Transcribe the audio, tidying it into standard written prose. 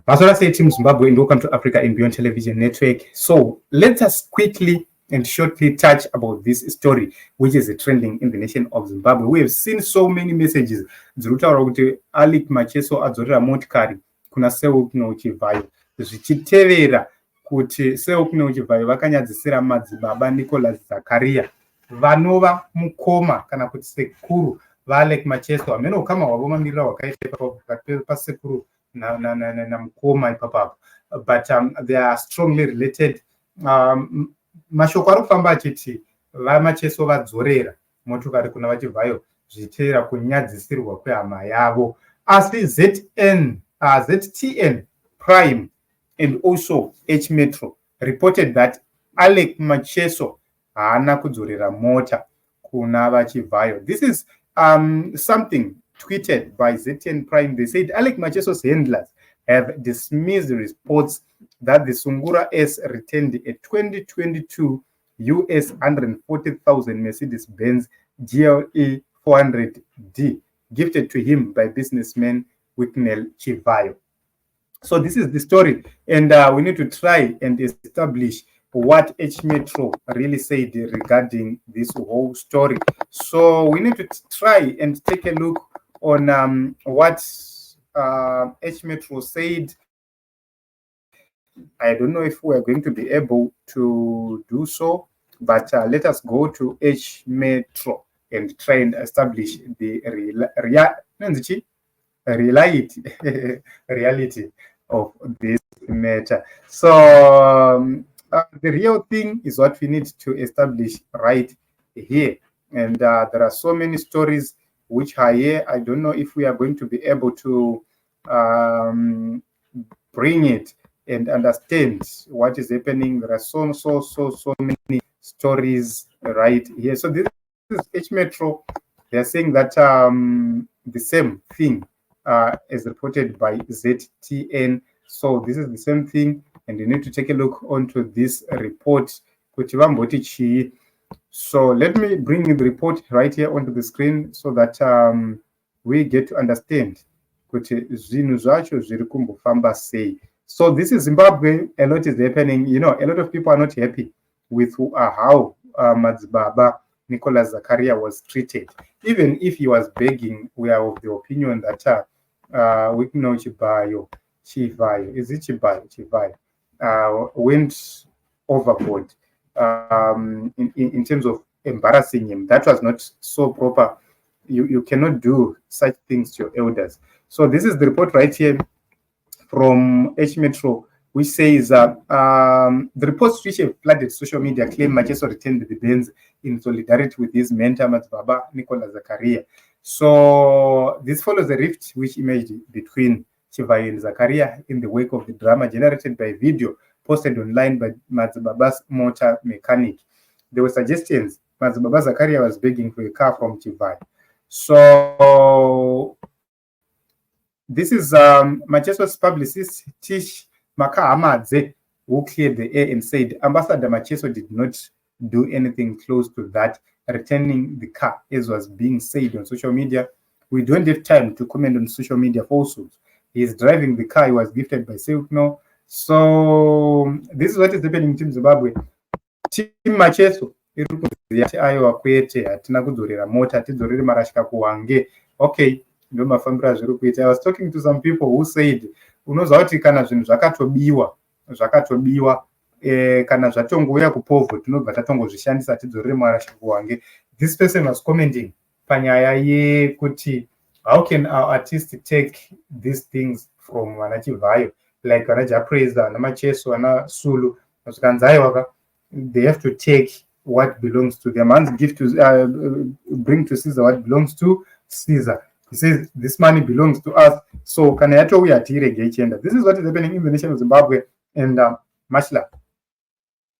Masasha say Team Zimbabwe and welcome to Africa and Beyond Television Network. So let us quickly and shortly touch about this story, which is trending in the nation of Zimbabwe. We have seen so many messages. Alik Macheso adzorera motikari kuna seukno CHIVHAYO zvichitevera kuti seukno CHIVHAYO vakanyadzisira madzibaba Nicholas Zakaria vanova mukoma kana kuti sekuru vaAlek Macheso amene ukama hwavo mamirira hwakaita pasekuru na mukoma ipapapo, but they are strongly related. Mashoko ari kufamba achiti vaMacheso vadzorera motokari kuna vaCHIVHAYO zvichitevera kunyadzisirwa kwehama yavo, asi ZTN Prime and also H Metro reported that Alek Macheso haana kudzorera Mota kuna vaCHIVHAYO. This is something tweeted by ZTN Prime. They said Alek Macheso's handlers have dismissed the reports that the Sungura S returned a 2022 US 140,000 Mercedes-Benz GLE 400D gifted to him by businessman Wicknell CHIVHAYO. So this is the story, and we need to try and establish what H Metro really said regarding this whole story. So we need to try and take a look on what H Metro said. I don't know if we are going to be able to do so, but let us go to H Metro and try and establish the reality of this matter. So the real thing is what we need to establish right here, and there are so many stories which are here. I don't know if we are going to be able to bring it and understand what is happening. There are so many stories right here. So this is H Metro. They are saying that the same thing is reported by ZTN. So this is the same thing, and you need to take a look onto this report. So let me bring the report right here onto the screen so that we get to understand. So this is Zimbabwe. A lot is happening. You know, a lot of people are not happy with how Madzibaba Nicholas Zakaria was treated. Even if he was begging, we are of the opinion that we know CHIVHAYO, is it CHIVHAYO, went overboard in terms of embarrassing him. That was not so proper. You cannot do such things to your elders. So this is the report right here from H Metro, which says the reports which have flooded social media claim Macheso returned the Benz in solidarity with his mentor Madzibaba Nicholas Zakaria. So this follows the rift which emerged between CHIVHAYO and Zakaria in the wake of the drama generated by video posted online by Madzibaba's motor mechanic. There were suggestions Madzibaba Zakaria was begging for a car from CHIVHAYO. So this is Macheso's publicist Tish Makahamadze, who cleared the air and said Ambassador Macheso did not do anything close to that, returning the car, as was being said on social media. We don't have time to comment on social media falsehoods. He is driving the car he was gifted by Seukno. So this is what is happening in Zimbabwe. Team Macheso ayo akwete hatina kudzorera Mota, tidzorere marashika kuHwange. Okay, ndo mafambira zviri kuita. I was talking to some people who said unozwa kuti kana zvinhu zvakatobiwa kana zvatongouya kupovho tinobva tatongozvishandisa tidzorere marashika kuHwange. This person was commenting panyaya yekuti how can our artists take these things from CHIVHAYO, like Japreza, Macheso, Sulu, they have to take what belongs to them and give to bring to Caesar what belongs to Caesar. He says this money belongs to us. So this is what is happening in the nation of Zimbabwe. And Mashla,